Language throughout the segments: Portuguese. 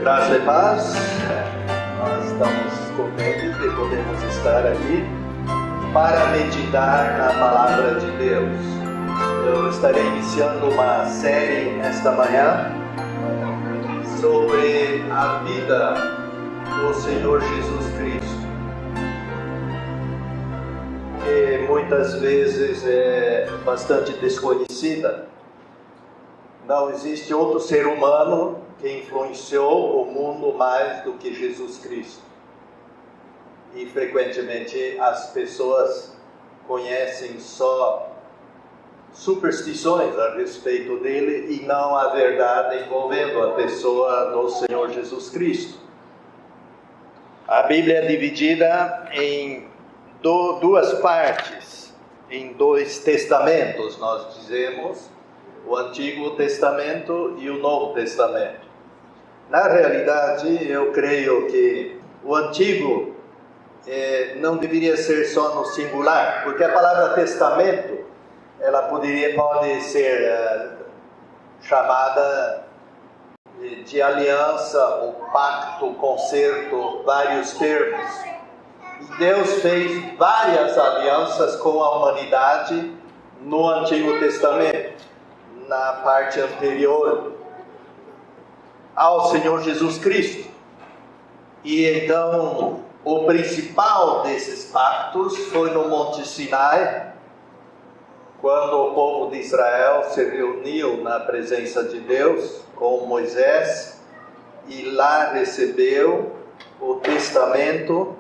Graça e paz, nós estamos contentes de podermos estar aqui para meditar na Palavra de Deus. Eu estarei iniciando uma série esta manhã sobre a vida do Senhor Jesus Cristo, que muitas vezes é bastante desconhecida. Não existe outro ser humano que influenciou o mundo mais do que Jesus Cristo. E frequentemente as pessoas conhecem só superstições a respeito dele e não a verdade envolvendo a pessoa do Senhor Jesus Cristo. A Bíblia é dividida em duas partes, em dois testamentos, nós dizemos, o Antigo Testamento e o Novo Testamento. Na realidade, eu creio que o Antigo não deveria ser só no singular, porque a palavra testamento, ela pode ser chamada de aliança, ou pacto, concerto, vários termos. E Deus fez várias alianças com a humanidade no Antigo Testamento, na parte anterior ao Senhor Jesus Cristo. E então, o principal desses pactos foi no Monte Sinai, quando o povo de Israel se reuniu na presença de Deus com Moisés, e lá recebeu o testamento,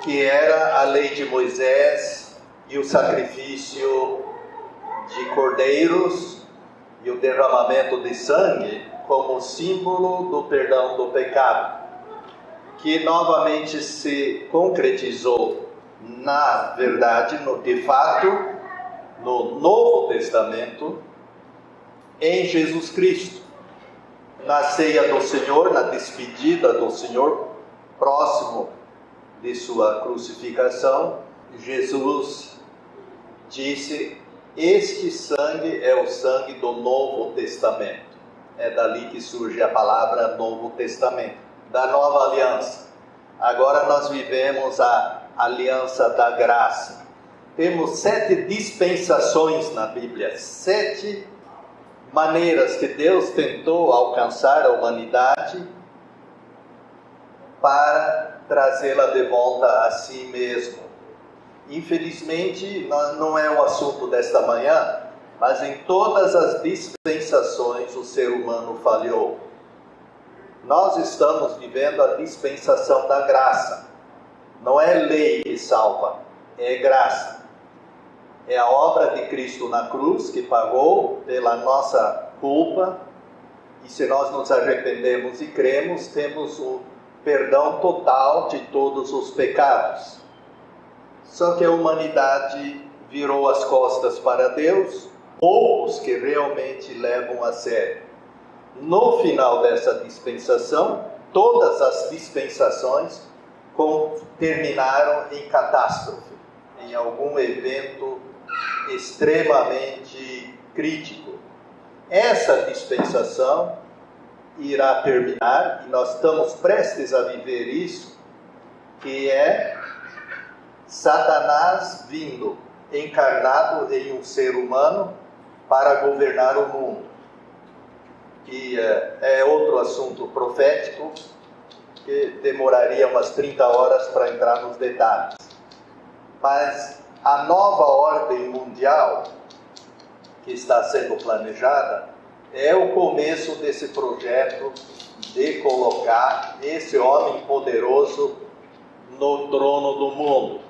que era a lei de Moisés e o sacrifício de cordeiros e o derramamento de sangue como símbolo do perdão do pecado, que novamente se concretizou na verdade, de fato, no Novo Testamento, em Jesus Cristo. Na ceia do Senhor, na despedida do Senhor, próximo de sua crucificação, Jesus disse: este sangue é o sangue do Novo Testamento. É dali que surge a palavra Novo Testamento, da nova aliança. Agora nós vivemos a aliança da graça. Temos 7 dispensações na Bíblia, 7 maneiras que Deus tentou alcançar a humanidade para trazê-la de volta a si mesmo. Infelizmente, não é o assunto desta manhã, mas em todas as dispensações o ser humano falhou. Nós estamos vivendo a dispensação da graça. Não é lei que salva, é graça. É a obra de Cristo na cruz que pagou pela nossa culpa, e se nós nos arrependemos e cremos, temos o perdão total de todos os pecados. Só que a humanidade virou as costas para Deus, poucos que realmente levam a sério. No final dessa dispensação, todas as dispensações terminaram em catástrofe, em algum evento extremamente crítico. Essa dispensação irá terminar, e nós estamos prestes a viver isso, que é Satanás vindo, encarnado em um ser humano, para governar o mundo. Que é outro assunto profético, que demoraria umas 30 horas para entrar nos detalhes. Mas a nova ordem mundial, que está sendo planejada, é o começo desse projeto de colocar esse homem poderoso no trono do mundo.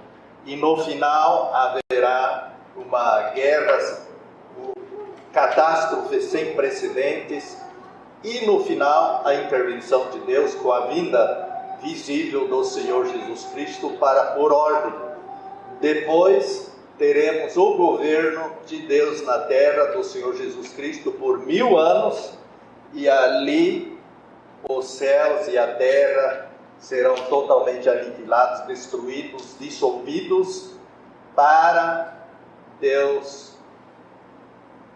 E no final haverá uma guerra, catástrofe sem precedentes, e no final a intervenção de Deus com a vinda visível do Senhor Jesus Cristo para pôr ordem. Depois teremos o governo de Deus na terra, do Senhor Jesus Cristo, por 1000 anos, e ali os céus e a terra serão totalmente aniquilados, destruídos, dissolvidos, para Deus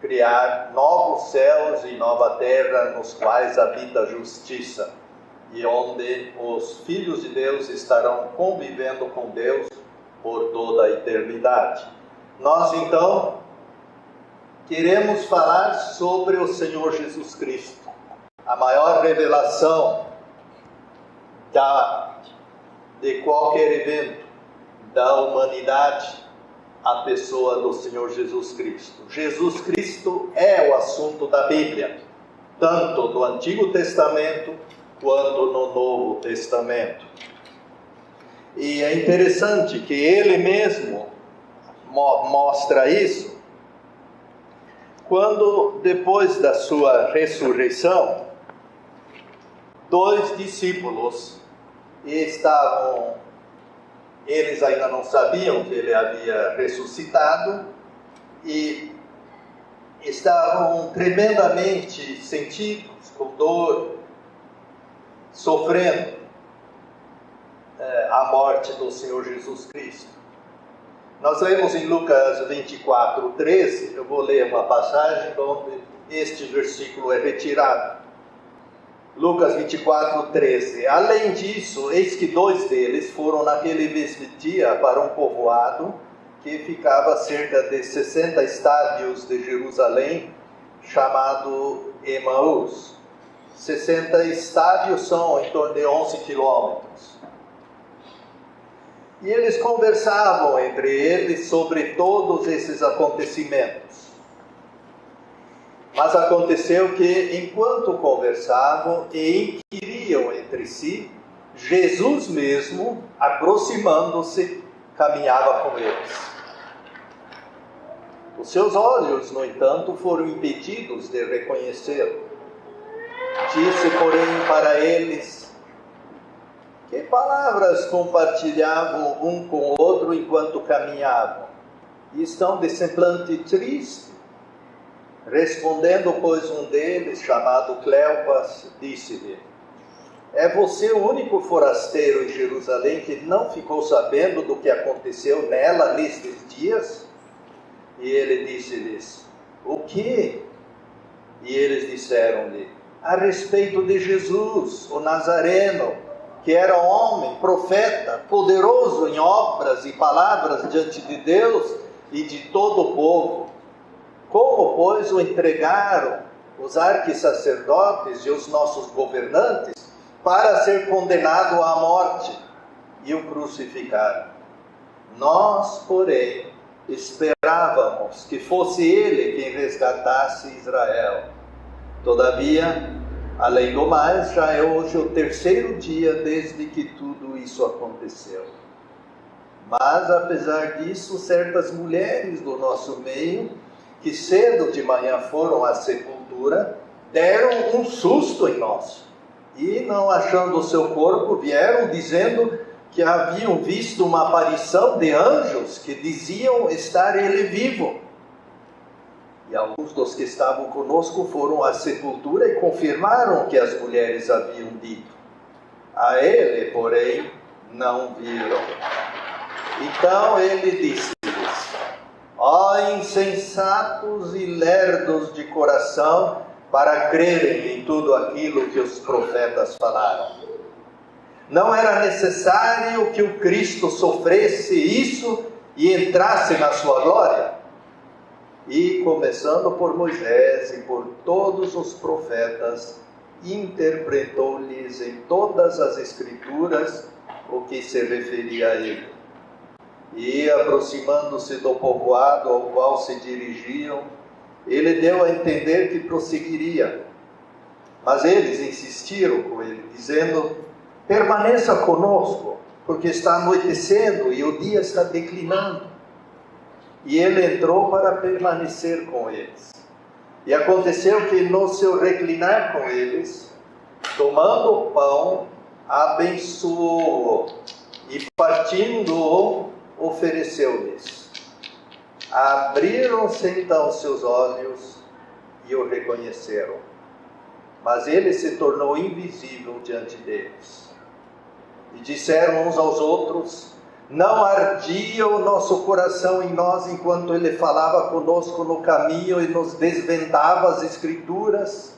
criar novos céus e nova terra nos quais habita a justiça, e onde os filhos de Deus estarão convivendo com Deus por toda a eternidade. Nós, então, queremos falar sobre o Senhor Jesus Cristo, a maior revelação de qualquer evento da humanidade, a pessoa do Senhor Jesus Cristo. Jesus Cristo é o assunto da Bíblia, tanto no Antigo Testamento quanto no Novo Testamento. E é interessante que ele mesmo mostra isso quando, depois da sua ressurreição, 2 discípulos eles ainda não sabiam que ele havia ressuscitado e estavam tremendamente sentidos, com dor, sofrendo a morte do Senhor Jesus Cristo. Nós lemos em Lucas 24:13, eu vou ler uma passagem onde este versículo é retirado. Lucas 24:13. Além disso, eis que 2 deles foram naquele mesmo dia para um povoado que ficava a cerca de 60 estádios de Jerusalém, chamado Emaús. 60 estádios são em torno de 11 quilômetros. E eles conversavam entre eles sobre todos esses acontecimentos. Mas aconteceu que, enquanto conversavam e inquiriam entre si, Jesus mesmo, aproximando-se, caminhava com eles. Os seus olhos, no entanto, foram impedidos de reconhecê-lo. Disse, porém, para eles: que palavras compartilhavam um com o outro enquanto caminhavam? E estão de semblante triste. Respondendo, pois, um deles, chamado Cleopas, disse-lhe: é você o único forasteiro em Jerusalém que não ficou sabendo do que aconteceu nela nestes dias? E ele disse-lhes: o quê? E eles disseram-lhe: a respeito de Jesus, o Nazareno, que era homem, profeta, poderoso em obras e palavras diante de Deus e de todo o povo. Como, pois, o entregaram os arquissacerdotes e os nossos governantes para ser condenado à morte e o crucificaram. Nós, porém, esperávamos que fosse ele quem resgatasse Israel. Todavia, além do mais, já é hoje o 3º dia desde que tudo isso aconteceu. Mas, apesar disso, certas mulheres do nosso meio, que cedo de manhã foram à sepultura, deram um susto em nós. E, não achando o seu corpo, vieram dizendo que haviam visto uma aparição de anjos que diziam estar ele vivo. E alguns dos que estavam conosco foram à sepultura e confirmaram o que as mulheres haviam dito. A ele, porém, não viram. Então ele disse: ó insensatos e lerdos de coração, para crerem em tudo aquilo que os profetas falaram. Não era necessário que o Cristo sofresse isso e entrasse na sua glória? E, começando por Moisés e por todos os profetas, interpretou-lhes em todas as Escrituras o que se referia a ele. E, aproximando-se do povoado ao qual se dirigiam, ele deu a entender que prosseguiria. Mas eles insistiram com ele, dizendo: permaneça conosco, porque está anoitecendo e o dia está declinando. E ele entrou para permanecer com eles. E aconteceu que, no seu reclinar com eles, tomando o pão, abençoou-o e, partindo-o, ofereceu-lhes. Abriram-se então seus olhos e o reconheceram, mas ele se tornou invisível diante deles. E disseram uns aos outros: Não ardia o nosso coração em nós enquanto Ele falava conosco no caminho e nos desvendava as Escrituras?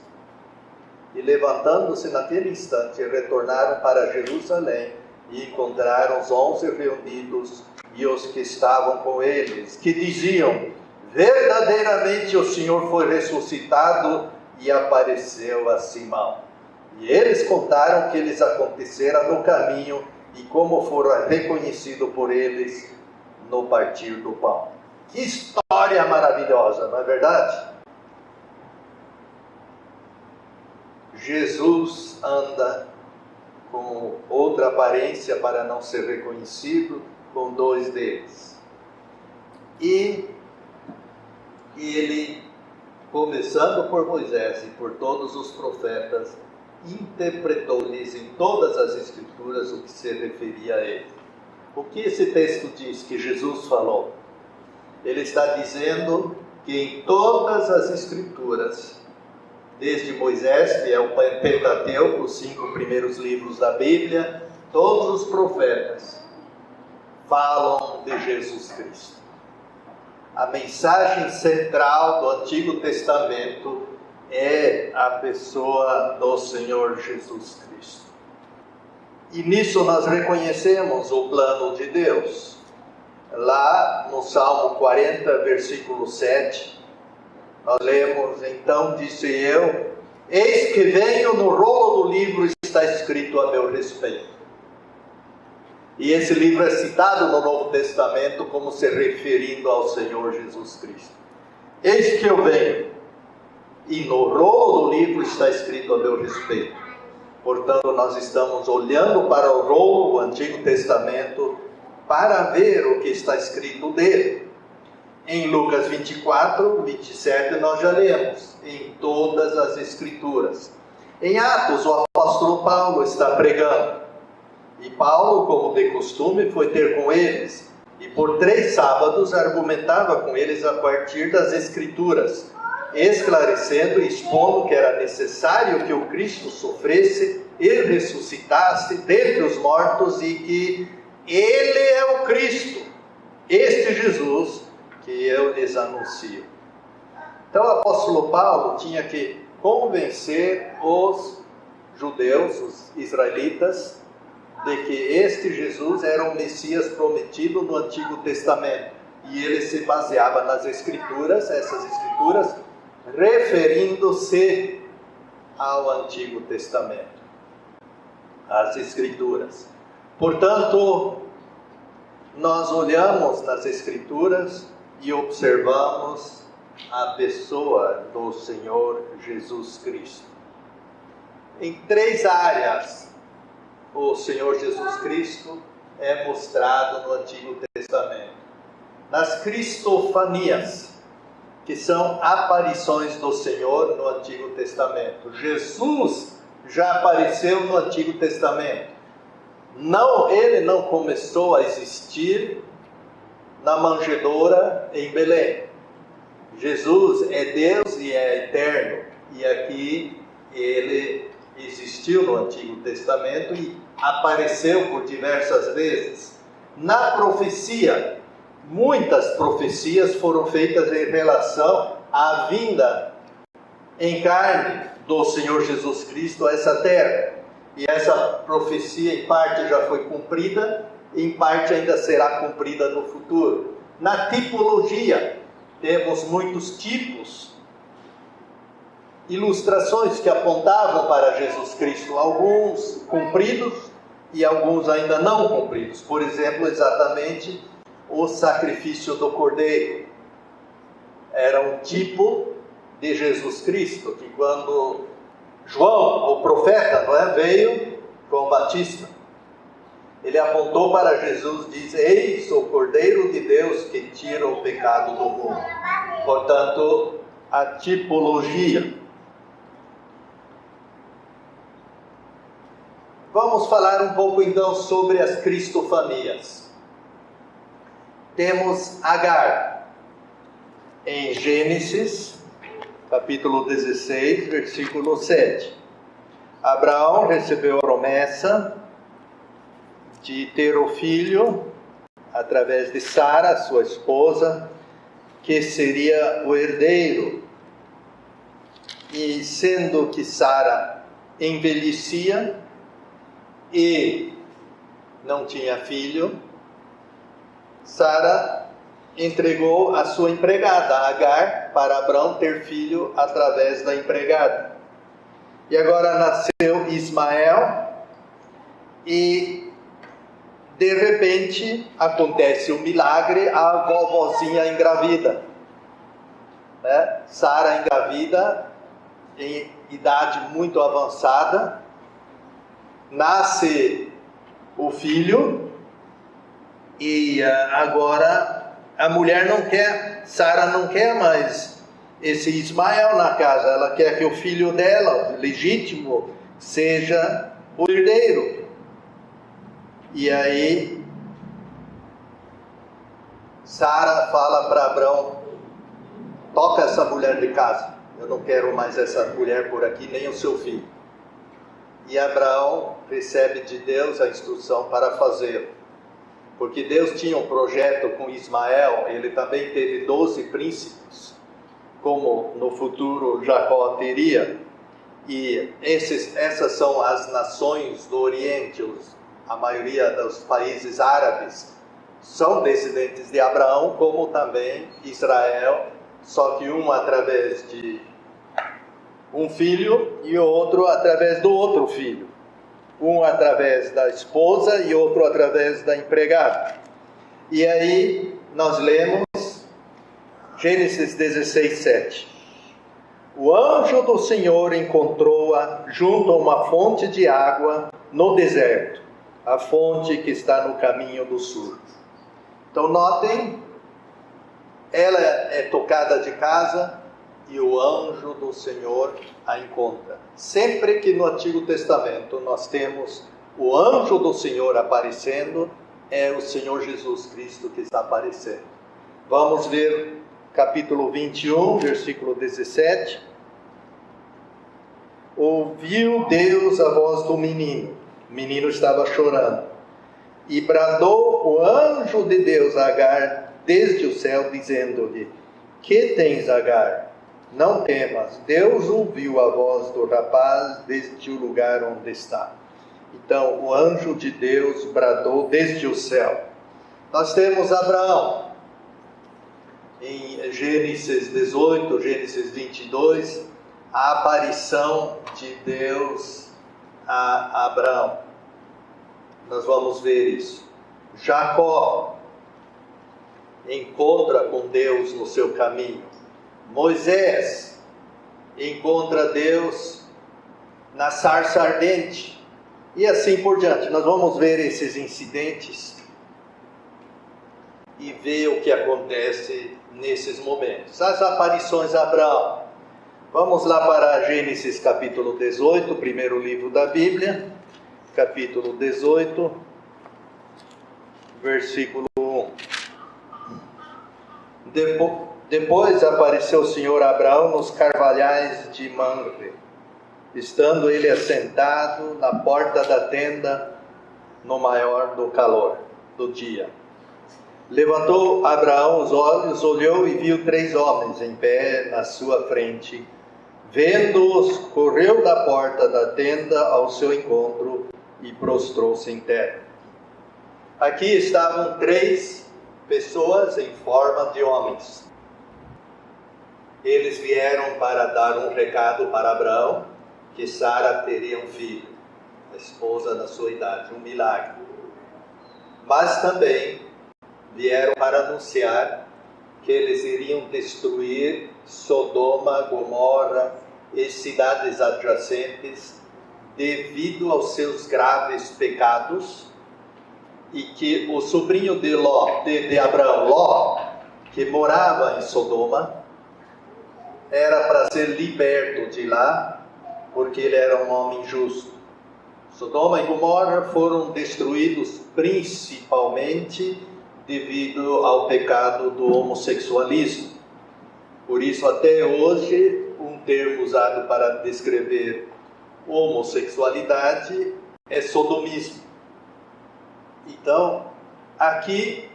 E levantando-se naquele instante, retornaram para Jerusalém e encontraram os 11 reunidos e os que estavam com eles, que diziam: verdadeiramente o Senhor foi ressuscitado e apareceu a Simão. E eles contaram o que lhes acontecera no caminho e como foram reconhecidos por eles no partir do pão. Que história maravilhosa, não é verdade? Jesus anda com outra aparência para não ser reconhecido, com 2 deles. E ele, começando por Moisés e por todos os profetas, interpretou-lhes em todas as Escrituras o que se referia a ele. O que esse texto diz que Jesus falou? Ele está dizendo que em todas as Escrituras, desde Moisés, que é o Pentateuco, os 5 primeiros livros da Bíblia, todos os profetas falam de Jesus Cristo. A mensagem central do Antigo Testamento é a pessoa do Senhor Jesus Cristo. E nisso nós reconhecemos o plano de Deus. Lá no Salmo 40, versículo 7, nós lemos: então disse eu, eis que venho, no rolo do livro está escrito a meu respeito. E esse livro é citado no Novo Testamento como se referindo ao Senhor Jesus Cristo. Eis que eu venho, e no rolo do livro está escrito a meu respeito. Portanto, nós estamos olhando para o rolo do Antigo Testamento para ver o que está escrito dele. Em Lucas 24, 27, nós já lemos, em todas as Escrituras. Em Atos, o apóstolo Paulo está pregando. E Paulo, como de costume, foi ter com eles. E por 3 sábados argumentava com eles a partir das Escrituras, esclarecendo e expondo que era necessário que o Cristo sofresse e ressuscitasse dentre os mortos e que Ele é o Cristo, este Jesus que eu lhes anuncio. Então o apóstolo Paulo tinha que convencer os judeus, os israelitas, de que este Jesus era o Messias prometido no Antigo Testamento. E ele se baseava nas Escrituras, essas Escrituras, referindo-se ao Antigo Testamento, as Escrituras. Portanto, nós olhamos nas Escrituras e observamos a pessoa do Senhor Jesus Cristo. Em 3 áreas, o Senhor Jesus Cristo é mostrado no Antigo Testamento. Nas cristofanias, que são aparições do Senhor no Antigo Testamento. Jesus já apareceu no Antigo Testamento. Ele não começou a existir na manjedoura em Belém. Jesus é Deus e é eterno. E aqui ele existiu no Antigo Testamento e apareceu por diversas vezes. Na profecia, muitas profecias foram feitas em relação à vinda em carne do Senhor Jesus Cristo a essa terra. E essa profecia em parte já foi cumprida, em parte ainda será cumprida no futuro. Na tipologia, temos muitos tipos, ilustrações que apontavam para Jesus Cristo, alguns cumpridos e alguns ainda não cumpridos. Por exemplo, exatamente o sacrifício do Cordeiro era um tipo de Jesus Cristo, que quando João, o profeta, veio, João Batista, ele apontou para Jesus, diz: eis o Cordeiro de Deus que tira o pecado do mundo. Portanto, a tipologia. Vamos falar um pouco então sobre as cristofanias. Temos Agar, em Gênesis, capítulo 16, versículo 7. Abraão recebeu a promessa de ter o filho através de Sara, sua esposa, que seria o herdeiro. E sendo que Sara envelhecia e não tinha filho, Sara entregou a sua empregada, Agar, para Abrão ter filho através da empregada. E agora nasceu Ismael e de repente acontece um milagre, a vovozinha engravida. Sara engravida em idade muito avançada, nasce o filho e agora a mulher não quer, Sara não quer mais esse Ismael na casa, ela quer que o filho dela, legítimo, seja o herdeiro. E aí Sara fala para Abrão: toca essa mulher de casa, eu não quero mais essa mulher por aqui, nem o seu filho. E Abraão recebe de Deus a instrução para fazê-lo, porque Deus tinha um projeto com Ismael. Ele também teve 12 príncipes, como no futuro Jacó teria, e essas são as nações do Oriente. A maioria dos países árabes são descendentes de Abraão, como também Israel, só que um através de um filho e o outro através do outro filho. Um através da esposa e outro através da empregada. E aí nós lemos Gênesis 16, 7. O anjo do Senhor encontrou-a junto a uma fonte de água no deserto, a fonte que está no caminho do sul. Então notem, ela é tocada de casa e o anjo do Senhor a encontra. Sempre que no Antigo Testamento nós temos o anjo do Senhor aparecendo, é o Senhor Jesus Cristo que está aparecendo. Vamos ver capítulo 21, versículo 17. Ouviu Deus a voz do menino. O menino estava chorando. E bradou o anjo de Deus a Agar desde o céu, dizendo-lhe: que tens, Agar? Não temas, Deus ouviu a voz do rapaz desde o lugar onde está. Então, o anjo de Deus bradou desde o céu. Nós temos Abraão, em Gênesis 18, Gênesis 22, a aparição de Deus a Abraão. Nós vamos ver isso. Jacó encontra com Deus no seu caminho. Moisés encontra Deus na sarça ardente, e assim por diante. Nós vamos ver esses incidentes e ver o que acontece nesses momentos. As aparições a Abraão. Vamos lá para Gênesis capítulo 18, primeiro livro da Bíblia, capítulo 18, versículo 1. Depois apareceu o Senhor a Abraão nos carvalhais de Mamre, estando ele assentado na porta da tenda no maior do calor do dia. Levantou Abraão os olhos, olhou e viu 3 homens em pé na sua frente. Vendo-os, correu da porta da tenda ao seu encontro e prostrou-se em terra. Aqui estavam 3 pessoas em forma de homens. Eles vieram para dar um recado para Abraão, que Sara teria um filho, a esposa da sua idade, um milagre. Mas também vieram para anunciar que eles iriam destruir Sodoma, Gomorra e cidades adjacentes devido aos seus graves pecados, e que o sobrinho de Abraão, Ló, que morava em Sodoma, era para ser liberto de lá, porque ele era um homem justo. Sodoma e Gomorra foram destruídos principalmente devido ao pecado do homossexualismo. Por isso, até hoje, um termo usado para descrever homossexualidade é sodomismo. Então, aqui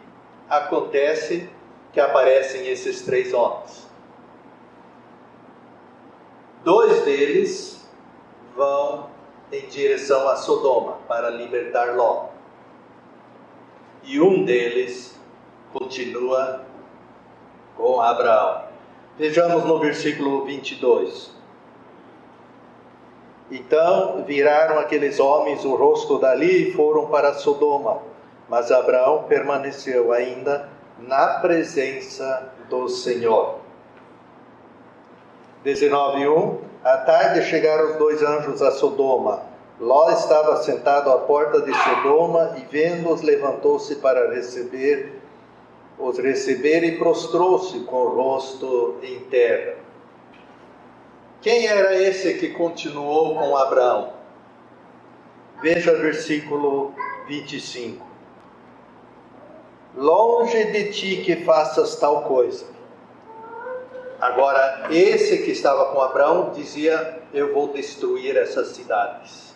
acontece que aparecem esses 3 homens. 2 deles vão em direção a Sodoma para libertar Ló. E um deles continua com Abraão. Vejamos no versículo 22. Então viraram aqueles homens o rosto dali e foram para Sodoma. Mas Abraão permaneceu ainda na presença do Senhor. 19:1. À tarde chegaram os 2 anjos a Sodoma. Ló estava sentado à porta de Sodoma e, vendo-os, levantou-se para os receber e prostrou-se com o rosto em terra. Quem era esse que continuou com Abraão? Veja versículo 25. Longe de ti que faças tal coisa. Agora, esse que estava com Abraão dizia: eu vou destruir essas cidades.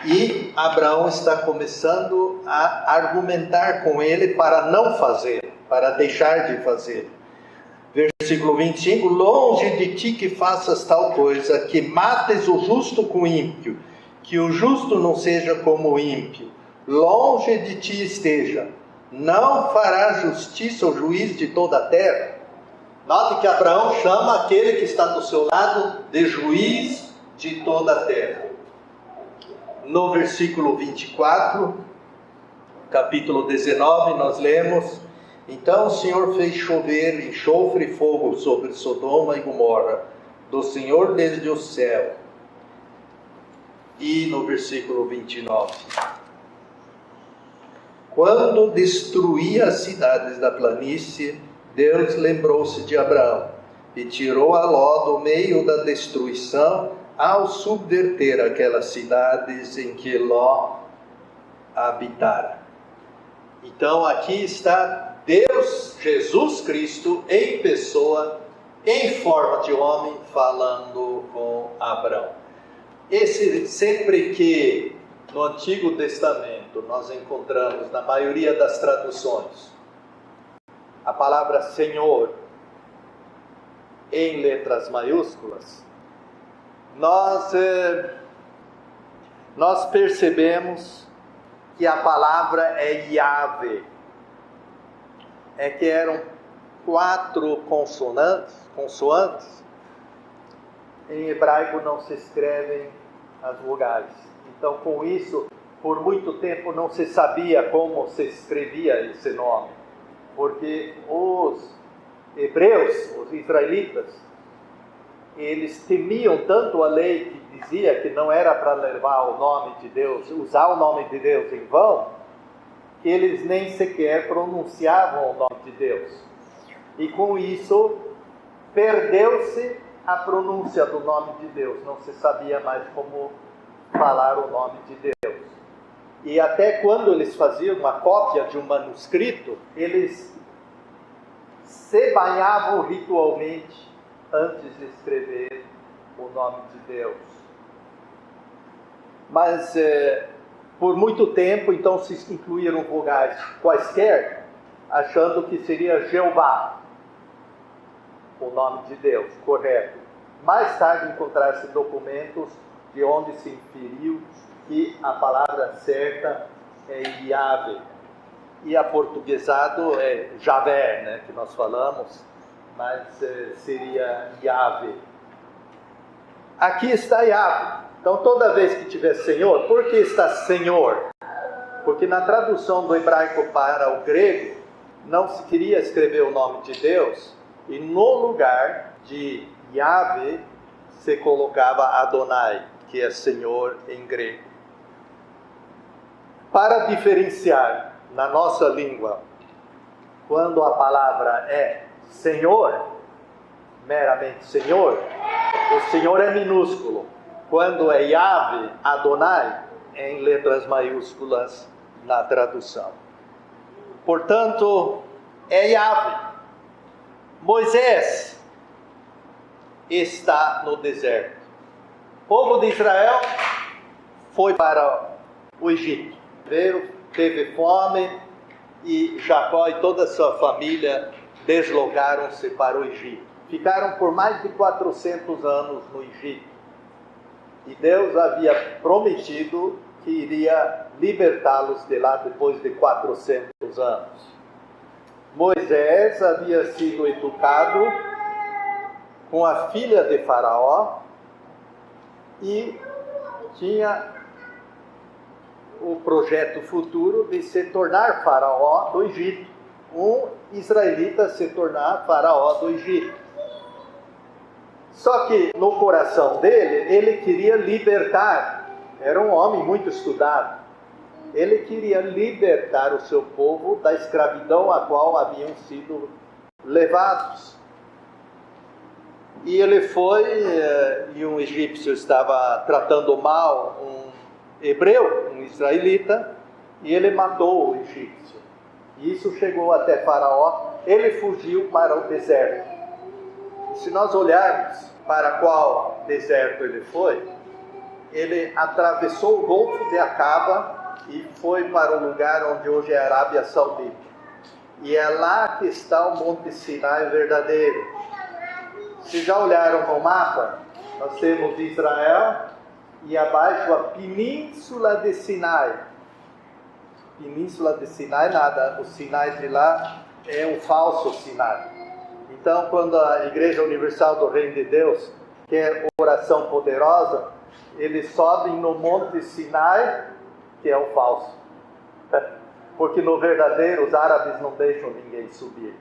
E Abraão está começando a argumentar com ele para não fazer, para deixar de fazer. Versículo 25: longe de ti que faças tal coisa, que mates o justo com o ímpio, que o justo não seja como o ímpio, longe de ti esteja, não fará justiça o juiz de toda a terra. Note que Abraão chama aquele que está do seu lado de juiz de toda a terra. No versículo 24, capítulo 19, nós lemos: então o Senhor fez chover enxofre e fogo sobre Sodoma e Gomorra, do Senhor desde o céu. E no versículo 29, quando destruía as cidades da planície, Deus lembrou-se de Abraão e tirou a Ló do meio da destruição, ao subverter aquelas cidades em que Ló habitara. Então aqui está Deus, Jesus Cristo, em pessoa, em forma de homem, falando com Abraão. Sempre que no Antigo Testamento nós encontramos, na maioria das traduções, a palavra Senhor em letras maiúsculas, nós percebemos que a palavra é Yahvé. É que eram 4 consoantes. Em hebraico não se escrevem as vogais. Então, com isso, por muito tempo não se sabia como se escrevia esse nome. Porque os hebreus, os israelitas, eles temiam tanto a lei que dizia que não era para levar o nome de Deus, usar o nome de Deus em vão, que eles nem sequer pronunciavam o nome de Deus. E com isso, perdeu-se a pronúncia do nome de Deus. Não se sabia mais como falar o nome de Deus. E até quando eles faziam uma cópia de um manuscrito, eles se banhavam ritualmente antes de escrever o nome de Deus. Mas por muito tempo, então, se incluíram vogais quaisquer, achando que seria Jeová o nome de Deus, correto. Mais tarde encontraram-se documentos de onde se inferiu que a palavra certa é Yahvé. E aportuguesado é Javé, né, que nós falamos, mas seria Yahvé. Aqui está Yahvé. Então, toda vez que tiver Senhor, por que está Senhor? Porque na tradução do hebraico para o grego, não se queria escrever o nome de Deus, e no lugar de Yahvé se colocava Adonai, que é Senhor em grego. Para diferenciar na nossa língua, quando a palavra é Senhor, meramente Senhor, o Senhor é minúsculo. Quando é Yahvé, Adonai, é em letras maiúsculas na tradução. Portanto, é Yahvé. Moisés está no deserto. O povo de Israel foi para o Egito. Teve fome, e Jacó e toda a sua família deslocaram-se para o Egito. Ficaram por mais de 400 anos no Egito. E Deus havia prometido que iria libertá-los de lá depois de 400 anos. Moisés havia sido educado com a filha de Faraó e tinha o projeto futuro de se tornar Faraó do Egito. Um israelita se tornar Faraó do Egito. Só que no coração dele, ele queria libertar. Era um homem muito estudado. Ele queria libertar o seu povo da escravidão a qual haviam sido levados. E ele foi, e um egípcio estava tratando mal um hebreu, um israelita, e ele matou o egípcio. E isso chegou até Faraó. Ele fugiu para o deserto. E se nós olharmos para qual deserto ele foi, ele atravessou o Golfo de Acaba e foi para o lugar onde hoje é a Arábia Saudita. E é lá que está o Monte Sinai verdadeiro. Se já olharam no mapa, nós temos Israel e abaixo a Península de Sinai. Península de Sinai nada, o Sinai de lá é um falso Sinai. Então, quando a Igreja Universal do Reino de Deus quer oração poderosa, eles sobem no Monte Sinai, que é o falso. Porque no verdadeiro os árabes não deixam ninguém subir.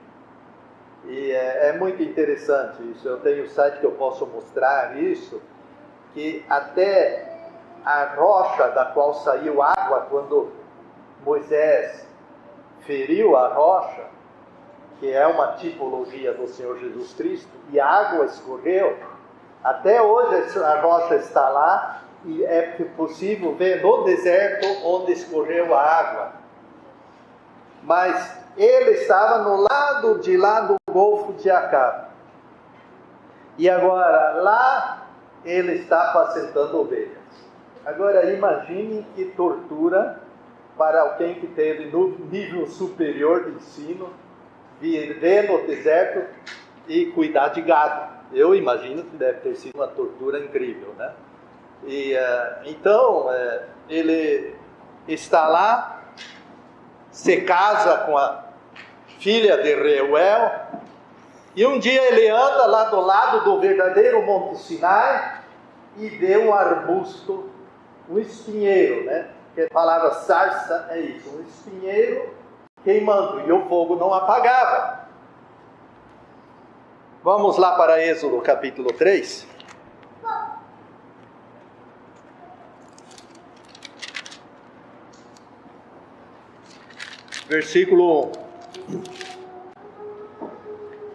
E é muito interessante isso. Eu tenho um site que eu posso mostrar isso, que até a rocha da qual saiu água quando Moisés feriu a rocha, que é uma tipologia do Senhor Jesus Cristo, e a água escorreu, até hoje a rocha está lá, e é possível ver no deserto onde escorreu a água. Mas ele estava no lado de lá do Golfo de Acaba. E agora lá ele está apacentando ovelhas. Agora imagine que tortura para alguém que teve no nível superior de ensino, viver no deserto e cuidar de gado. Eu imagino que deve ter sido uma tortura incrível, né? E então ele está lá, se casa com a filha de Reuel, e um dia ele anda lá do lado do verdadeiro Monte Sinai e vê um arbusto, um espinheiro, né? Que a palavra sarça é isso, um espinheiro queimando, e o fogo não apagava. Vamos lá para Êxodo capítulo 3. Versículo 1.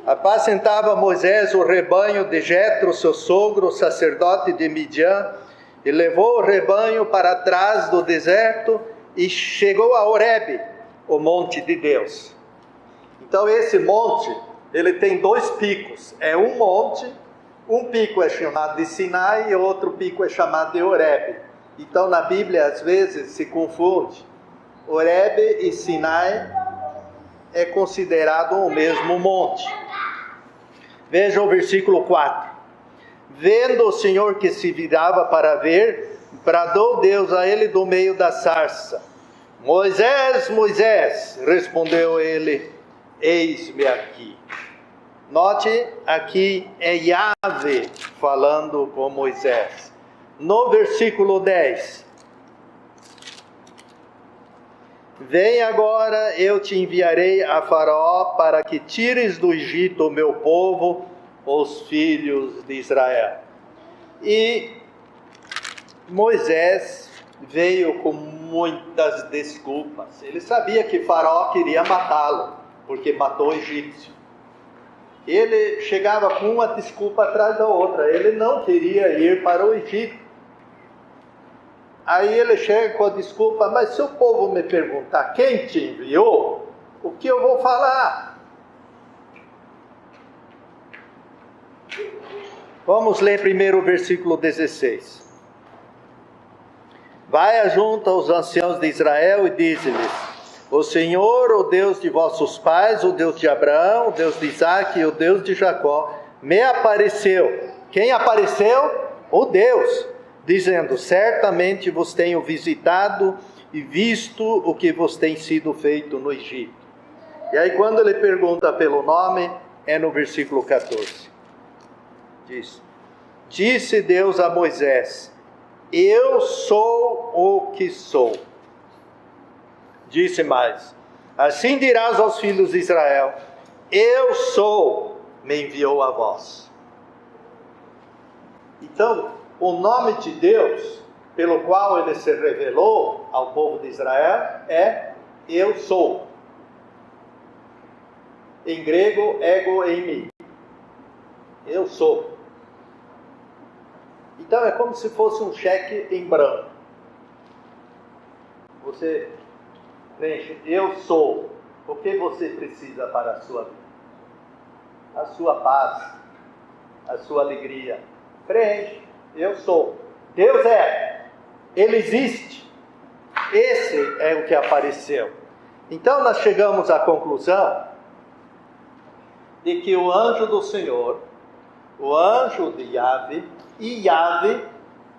Apacentava Moisés o rebanho de Jetro, seu sogro, sacerdote de Midian, e levou o rebanho para trás do deserto e chegou a Horebe, o monte de Deus. Então esse monte, ele tem dois picos. É um monte, um pico é chamado de Sinai e outro pico é chamado de Horebe. Então na Bíblia às vezes se confunde. Horebe e Sinai é considerado o mesmo monte. Veja o versículo 4. Vendo o Senhor que se virava para ver, bradou Deus a ele do meio da sarça: Moisés, Moisés, respondeu ele, eis-me aqui. Note, aqui é Yahvé falando com Moisés. No versículo 10. Vem agora, eu te enviarei a Faraó para que tires do Egito o meu povo, os filhos de Israel. E Moisés veio com muitas desculpas. Ele sabia que Faraó queria matá-lo, porque matou o egípcio. Ele chegava com uma desculpa atrás da outra. Ele não queria ir para o Egito. Aí ele chega com a desculpa: mas se o povo me perguntar quem te enviou, o que eu vou falar? Vamos ler primeiro o versículo 16. Vai junto aos anciãos de Israel e diz-lhes: O Senhor, o Deus de vossos pais, o Deus de Abraão, o Deus de Isaque e o Deus de Jacó, me apareceu. Quem apareceu? O Deus, dizendo: certamente vos tenho visitado e visto o que vos tem sido feito no Egito. E aí quando ele pergunta pelo nome, é no versículo 14. Disse Deus a Moisés: eu sou o que sou. Disse mais: assim dirás aos filhos de Israel: eu sou, me enviou a vós. Então, o nome de Deus, pelo qual ele se revelou ao povo de Israel, é eu sou. Em grego, ego eimi. Eu sou. Então é como se fosse um cheque em branco. Você preenche: eu sou. O que você precisa para a sua vida? A sua paz, a sua alegria. Preenche: eu sou. Deus é. Ele existe. Esse é o que apareceu. Então nós chegamos à conclusão de que o anjo do Senhor, o anjo de Yahvé e Yahvé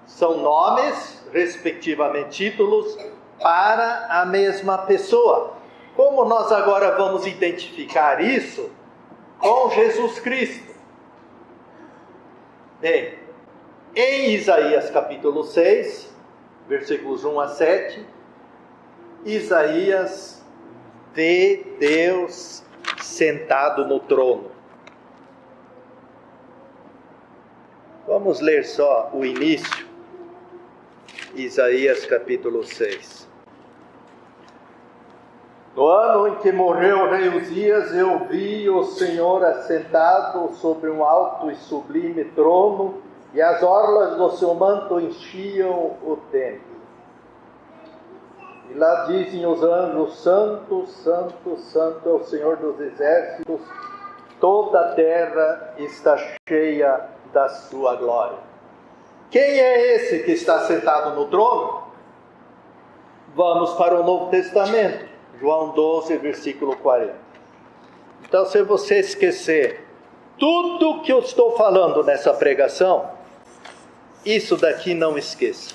são nomes, respectivamente títulos, para a mesma pessoa. Como nós agora vamos identificar isso com Jesus Cristo? Bem, em Isaías capítulo 6, versículos 1 a 7, Isaías vê Deus sentado no trono. Vamos ler só o início. Isaías capítulo 6. No ano em que morreu o rei Uzias, eu vi o Senhor assentado sobre um alto e sublime trono, e as orlas do seu manto enchiam o templo. E lá dizem os anjos: Santo, Santo, Santo é o Senhor dos exércitos, toda a terra está cheia da sua glória. Quem é esse que está sentado no trono? Vamos para o Novo Testamento, João 12, versículo 40. Então, se você esquecer tudo que eu estou falando nessa pregação, isso daqui não esqueça.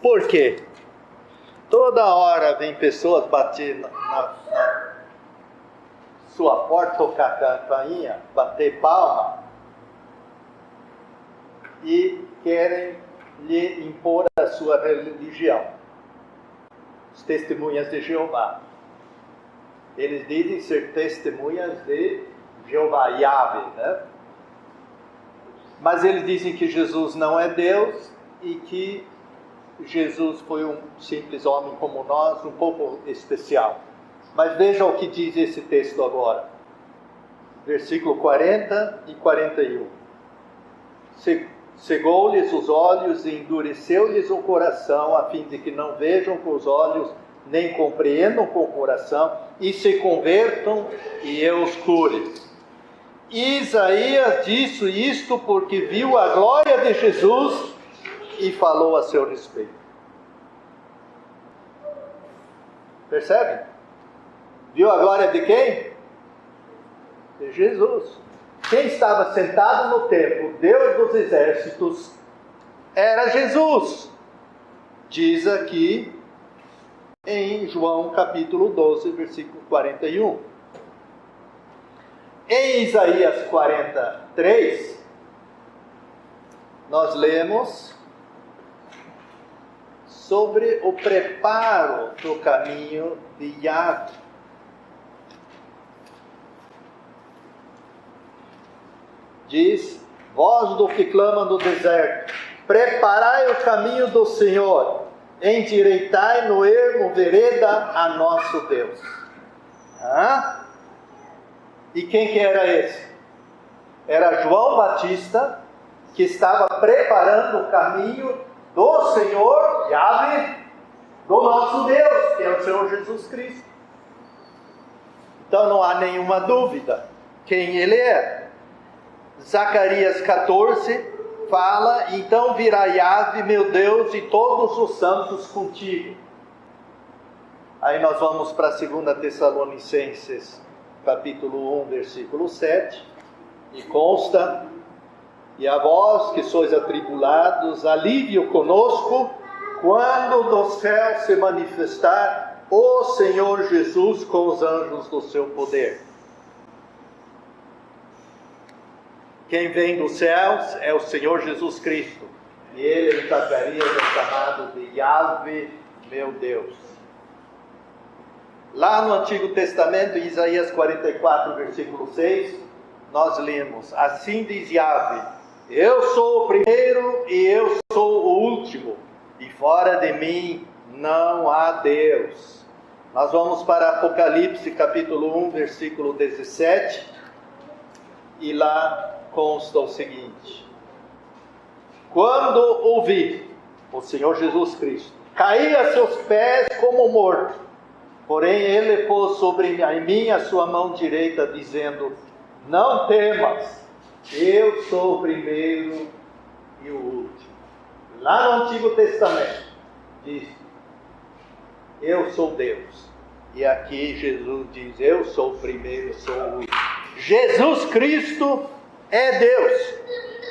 Por quê? Toda hora vem pessoas bater na sua porta, tocar a campainha, bater palma, e querem lhe impor a sua religião. Os testemunhas de Jeová. Eles dizem ser testemunhas de Jeová, Yahvé, né? Mas eles dizem que Jesus não é Deus e que Jesus foi um simples homem como nós, um pouco especial. Mas veja o que diz esse texto agora. Versículo 40 e 41. Cegou-lhes os olhos e endureceu-lhes o coração, a fim de que não vejam com os olhos, nem compreendam com o coração, e se convertam e eu os cure. Isaías disse isto porque viu a glória de Jesus e falou a seu respeito. Percebe? Viu a glória de quem? De Jesus. Quem estava sentado no templo, Deus dos exércitos, era Jesus. Diz aqui em João capítulo 12, versículo 41. Em Isaías 43, nós lemos sobre o preparo do caminho de Yahvé. Diz: voz do que clama no deserto, preparai o caminho do Senhor, endireitai no ermo vereda a nosso Deus. E quem que era esse? Era João Batista, que estava preparando o caminho do Senhor, Yahvé, do nosso Deus, que é o Senhor Jesus Cristo. Então não há nenhuma dúvida quem ele é. Zacarias 14 fala: então virá Yahvé, meu Deus, e todos os santos contigo. Aí nós vamos para 2 Tessalonicenses, capítulo 1, versículo 7, e consta: e a vós que sois atribulados, alívio conosco, quando do céu se manifestar o Senhor Jesus com os anjos do seu poder. Quem vem dos céus é o Senhor Jesus Cristo, e Ele em Zacarias é chamado de Yahvé, meu Deus. Lá no Antigo Testamento, em Isaías 44, versículo 6, nós lemos: assim diz Yahvé, eu sou o primeiro e eu sou o último, e fora de mim não há Deus. Nós vamos para Apocalipse, capítulo 1, versículo 17, e lá consta o seguinte: quando ouvi o Senhor Jesus Cristo, caí a seus pés como morto, porém Ele pôs sobre mim a sua mão direita, dizendo: não temas, eu sou o primeiro e o último. Lá no Antigo Testamento diz: eu sou Deus. E aqui Jesus diz: eu sou o primeiro e sou o último. Jesus Cristo é Deus.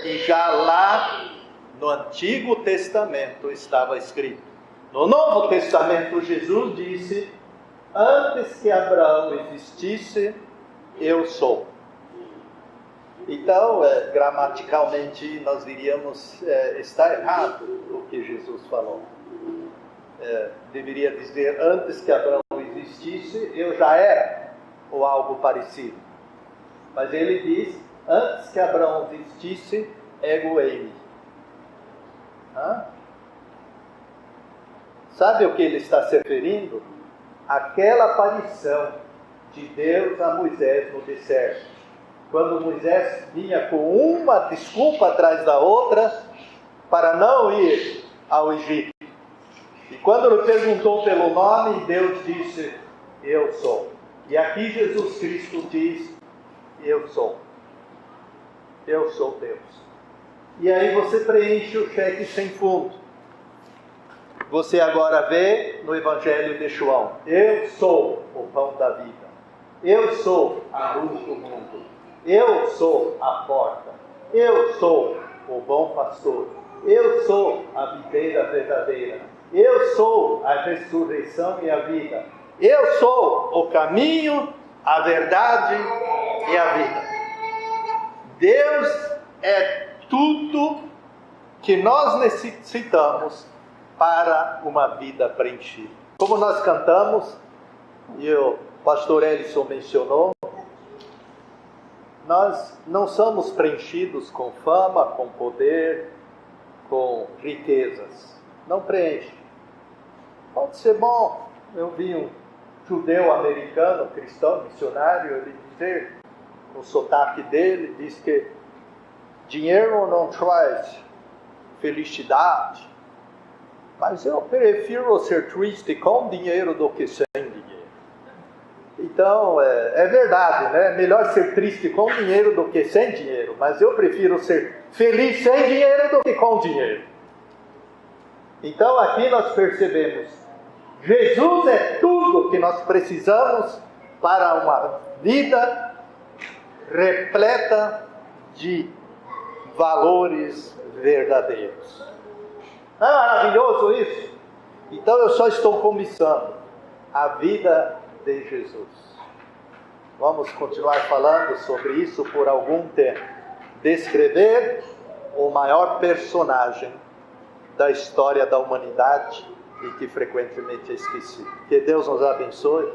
E já lá no Antigo Testamento estava escrito. No Novo Testamento Jesus disse: antes que Abraão existisse, eu sou. Então, gramaticalmente, nós diríamos, está errado o que Jesus falou. Deveria dizer: antes que Abraão existisse, eu já era, ou algo parecido. Mas ele diz: antes que Abraão existisse, ego eimi. Sabe o que ele está se referindo? Aquela aparição de Deus a Moisés no deserto. Quando Moisés vinha com uma desculpa atrás da outra para não ir ao Egito. E quando ele perguntou pelo nome, Deus disse: eu sou. E aqui Jesus Cristo diz: eu sou. Eu sou Deus. E aí você preenche o cheque sem fundo. Você agora vê no Evangelho de João: eu sou o pão da vida. Eu sou a luz do mundo. Eu sou a porta. Eu sou o bom pastor. Eu sou a videira verdadeira. Eu sou a ressurreição e a vida. Eu sou o caminho, a verdade e a vida. Deus é tudo que nós necessitamos para uma vida preenchida. Como nós cantamos, e o pastor Ellison mencionou, nós não somos preenchidos com fama, com poder, com riquezas. Não preenche. Pode ser bom. Eu vi um judeu americano, cristão, missionário, ele dizer, no sotaque dele, diz que dinheiro não traz felicidade, mas eu prefiro ser triste com dinheiro do que sem dinheiro. Então, é verdade, né? É melhor ser triste com dinheiro do que sem dinheiro, mas eu prefiro ser feliz sem dinheiro do que com dinheiro. Então, aqui nós percebemos, Jesus é tudo que nós precisamos para uma vida repleta de valores verdadeiros. Não é maravilhoso isso? Então eu só estou começando a vida de Jesus. Vamos continuar falando sobre isso por algum tempo. Descrever o maior personagem da história da humanidade e que frequentemente é esquecido. Que Deus nos abençoe.